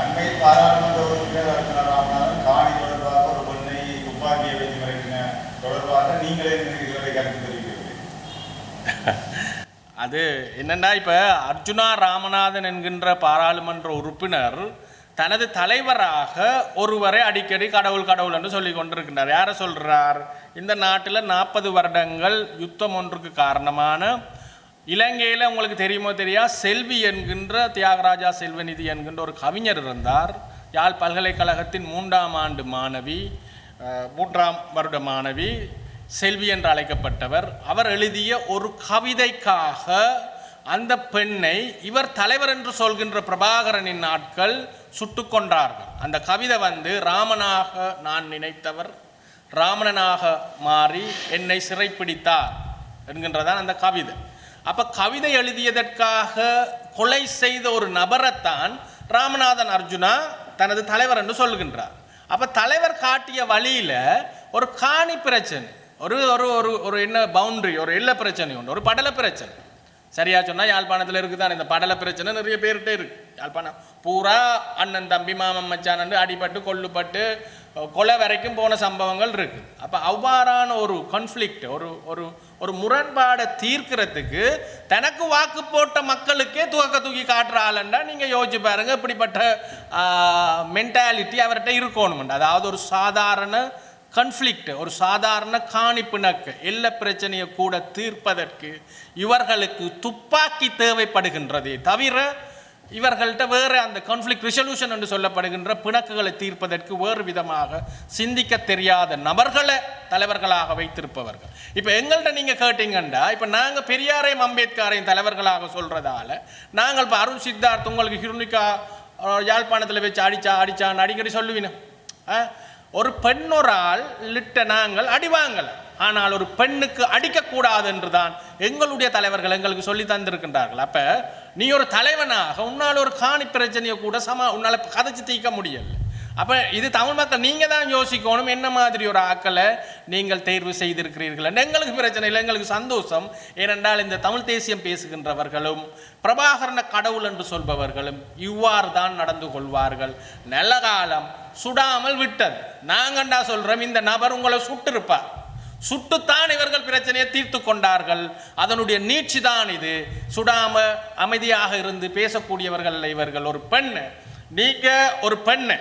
அண்மை பாராளுமன்ற உறுப்பினர் அர்ஜுனா ராமநாதன் காணி தொடர்பாக ஒரு பெண்ணை துப்பாக்கியை வைத்து மிரட்டின தொடர்பாக நீங்களே இதுவரை கருத்து தெரிவிக்கவில்லை. அது என்னென்னா, இப்போ அர்ஜுனா ராமநாதன் என்கின்ற பாராளுமன்ற உறுப்பினர் தனது தலைவராக ஒருவரை அடிக்கடி கடவுள் கடவுள் என்று சொல்லி கொண்டிருக்கின்றார். யாரை சொல்கிறார்? இந்த நாட்டில் 40 வருடங்கள் யுத்தம் ஒன்றுக்கு காரணமான இலங்கையில் உங்களுக்கு தெரியுமோ தெரியா செல்வி என்கின்ற தியாகராஜா செல்வநிதி என்கின்ற ஒரு கவிஞர் இருந்தார். யாழ் பல்கலைக்கழகத்தின் 3ஆம் ஆண்டு மாணவி, 3ஆம் வருட மாணவி செல்வி என்று அழைக்கப்பட்டவர். அவர் எழுதிய ஒரு கவிதைக்காக அந்த பெண்ணை இவர் தலைவர் என்று சொல்கின்ற பிரபாகரனின் நாட்கள் சுட்டு கொன்றார்கள். அந்த கவிதை ராமனாக நான் நினைத்தவர் ராமனாக மாறி என்னை சிறைப்பிடித்தார் என்கின்றதான் அந்த கவிதை. அப்போ கவிதை எழுதியதற்காக கொலை செய்த ஒரு நபரைத்தான் ராமநாதன் அர்ஜுனா தனது தலைவர் என்று சொல்கின்றார். அப்போ தலைவர் காட்டிய வழியில் ஒரு காணி பிரச்சனை, ஒரு ஒரு ஒரு ஒரு என்ன பவுண்டரி, ஒரு எல்லை பிரச்சனை உண்டு, ஒரு படல பிரச்சனை. சரியா சொன்னால் யாழ்ப்பாணத்தில் இருக்குதான் இந்த படல பிரச்சனை நிறைய பேர்கிட்ட இருக்கு. யாழ்ப்பாணம் பூரா அண்ணன் தம்பி மாமன் மச்சானண்டு அடிபட்டு கொல்லுப்பட்டு கொலை வரைக்கும் போன சம்பவங்கள் இருக்கு. அப்போ அவ்வாறான ஒரு கான்ஃப்ளிக்ட், ஒரு ஒரு ஒரு முரண்பாடை தீர்க்கிறதுக்கு தனக்கு வாக்கு போட்ட மக்களுக்கே தூக்கி காட்டுற ஆளுண்டா நீங்கள் யோசிச்சு பாருங்க. இப்படிப்பட்ட மென்டாலிட்டி அவர்கிட்ட இருக்கணும்ண்டு. அதாவது ஒரு சாதாரண கான்ஃப்ளிக்ட், ஒரு சாதாரண காணிப்பிணக்கு எல்லை பிரச்சனையை கூட தீர்ப்பதற்கு இவர்களுக்கு துப்பாக்கி தேவைப்படுகின்றதே தவிர இவர்கள்ட்ட வேறு அந்த கான்ஃப்ளிக்ட் ரிசல்யூஷன் என்று சொல்லப்படுகின்ற பிணக்குகளை தீர்ப்பதற்கு வேறு விதமாக சிந்திக்க தெரியாத நபர்களை தலைவர்களாக வைத்திருப்பவர்கள். இப்போ எங்கள்கிட்ட நீங்கள் கேட்டீங்கண்டா, இப்போ நாங்கள் பெரியாரையும் அம்பேத்கரையும் தலைவர்களாக சொல்கிறதால நாங்கள் இப்போ அருண் சித்தார்த் உங்களுக்கு ஹிருனிகா யாழ்ப்பாணத்தில் வச்சு அடிச்சான்னு அடிக்கடி சொல்லுவீங்க. ஒரு பெண்ணொரால் லிட்ட நாங்கள் அடிவாங்கலை, ஆனால் ஒரு பெண்ணுக்கு அடிக்கக்கூடாது என்று தான் எங்களுடைய தலைவர்கள் எங்களுக்கு சொல்லி தந்திருக்கின்றார்கள். அப்போ நீ ஒரு தலைவனாக உன்னால் ஒரு காணி பிரச்சனையை கூட உன்னால் கதைச்சு தீர்க்க முடியல. அப்போ இது தமிழ் மக்கள் நீங்கள் தான் யோசிக்கணும், என்ன மாதிரி ஒரு ஆக்களை நீங்கள் தேர்வு செய்திருக்கிறீர்கள். எங்களுக்கு பிரச்சனை இல்லை, எங்களுக்கு சந்தோஷம். ஏனென்றால் இந்த தமிழ் தேசியம் பேசுகின்றவர்களும் பிரபாகரன கடவுள் என்று சொல்பவர்களும் இவ்வாறு தான் நடந்து கொள்வார்கள். நல்ல காலம் சுடாமல் விட்டது. நாங்கண்டா சொல்கிறோம், இந்த நபர் உங்களை சுட்டிருப்பார், சுட்டுத்தான் இவர்கள் பிரச்சனையை தீர்த்து கொண்டார்கள். அதனுடைய நீட்சி தான் இது. சுடாம அமைதியாக இருந்து பேசக்கூடியவர்கள் இவர்கள். ஒரு பெண், நீங்க ஒரு பெண்ணை,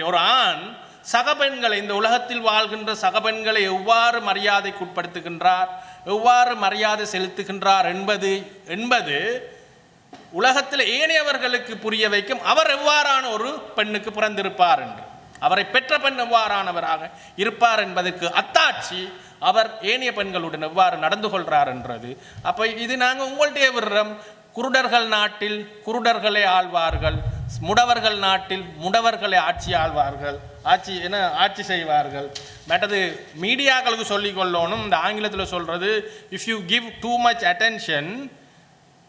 ஒரு ஆண் சக பெண்களை, இந்த உலகத்தில் வாழ்கின்ற சக பெண்களை எவ்வாறு மரியாதைக்குட்படுத்துகின்றார், எவ்வாறு மரியாதை செலுத்துகின்றார் என்பது உலகத்தில் ஏனையவர்களுக்கு புரிய வைக்கும். அவர் எவ்வாறான ஒரு பெண்ணுக்கு பிறந்திருப்பார் என்று, அவரை பெற்ற பெண் எவ்வாறானவராக இருப்பார் என்பதற்கு அத்தாட்சி அவர் ஏனைய பெண்களுடன் எவ்வாறு நடந்து கொள்கிறார் என்றது. அப்போ இது நாங்கள் உங்கள்கிட்டயே விடுறோம். குருடர்கள் நாட்டில் குருடர்களை ஆழ்வார்கள், முடவர்கள் நாட்டில் முடவர்களை ஆட்சி செய்வார்கள். மற்றது மீடியாக்களுக்கு சொல்லிக்கொள்ளணும். இந்த ஆங்கிலத்தில் சொல்கிறது, if you give too much attention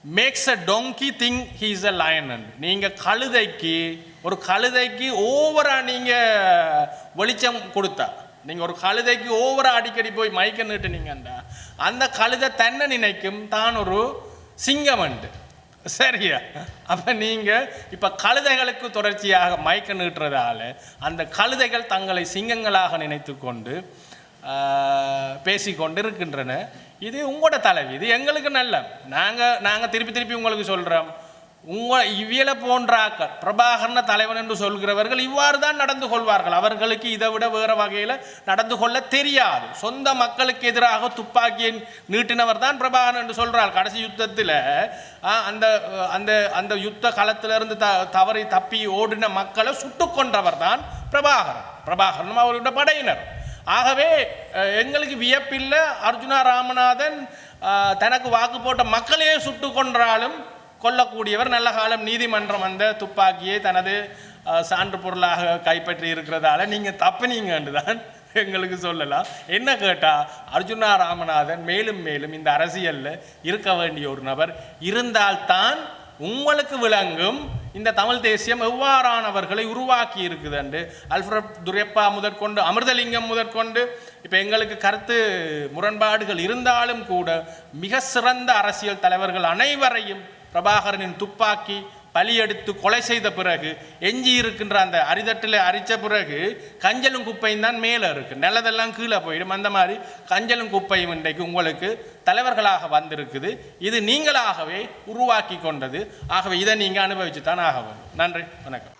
makes a donkey think he is a lion. நீங்கள் ஒரு கழுதைக்கு ஓவராக நீங்கள் வெளிச்சம் கொடுத்தா, நீங்கள் ஒரு கழுதைக்கு ஓவராக அடிக்கடி போய் மயக்க நீட்டுனீங்கண்டா அந்த கழுதை தன்னை நினைக்கும் தான் ஒரு சிங்கம் உண்டு. சரியா? அப்போ நீங்கள் இப்போ கழுதைகளுக்கு தொடர்ச்சியாக மயக்க நீட்டுறதால அந்த கழுதைகள் தங்களை சிங்கங்களாக நினைத்து கொண்டு பேசிக்கொண்டு இருக்கின்றன. இது உங்களோட தலைவி, இது எங்களுக்கு நல்ல. நாங்கள் திருப்பி உங்களுக்கு சொல்கிறோம், இவ்வியலை போன்றாக்கள் பிரபாகரன தலைவன் என்று சொல்கிறவர்கள் இவ்வாறு தான் நடந்து கொள்வார்கள். அவர்களுக்கு இதை விட வேறு வகையில் நடந்து கொள்ள தெரியாது. சொந்த மக்களுக்கு எதிராக துப்பாக்கியை நீட்டினவர் தான் பிரபாகரன் என்று சொல்கிறார். கடைசி யுத்தத்தில் அந்த அந்த அந்த யுத்த களத்திலிருந்து தப்பி ஓடின மக்களை சுட்டு கொன்றவர் தான் பிரபாகரன் அவருடைய படையினர். ஆகவே எங்களுக்கு வியப்பில்லை, அர்ஜுனா ராமநாதன் தனக்கு வாக்கு போட்ட மக்களையே சுட்டு கொன்றாலும் கொல்லக்கூடியவர். நல்ல காலம் நீதிமன்றம் அந்த துப்பாக்கியை தனது சான்று பொருளாக கைப்பற்றி இருக்கிறதால நீங்கள் தப்புனீங்கன்னு தான் எங்களுக்கு சொல்லலாம். என்ன கேட்டால், அர்ஜுனா ராமநாதன் மேலும் மேலும் இந்த அரசியலில் இருக்க வேண்டிய ஒரு நபர் இருந்தால்தான் உங்களுக்கு விளங்கும் இந்த தமிழ் தேசியம் எவ்வாறானவர்களை உருவாக்கி இருக்குதுண்டு. அல்ஃபிரட் துரைப்பா முதற்கொண்டு அமிர்தலிங்கம் முதற்கொண்டு இப்போ எங்களுக்கு கருத்து முரண்பாடுகள் இருந்தாலும் கூட மிக சிறந்த அரசியல் தலைவர்கள் அனைவரையும் பிரபாகரனின் துப்பாக்கி பலி எடுத்து கொலை செய்த பிறகு எஞ்சி இருக்கின்ற அந்த அரிதட்டில் அரித்த பிறகு கஞ்சலும் குப்பையும் தான் மேலே இருக்குது, நல்லதெல்லாம் கீழே போயிடும். அந்த மாதிரி கஞ்சலும் குப்பையும் இன்றைக்கு உங்களுக்கு தலைவர்களாக வந்திருக்குது. இது நீங்களாகவே உருவாக்கி கொண்டது. ஆகவே இதை நீங்கள் அனுபவிச்சு தான் ஆக வேண்டும். நன்றி, வணக்கம்.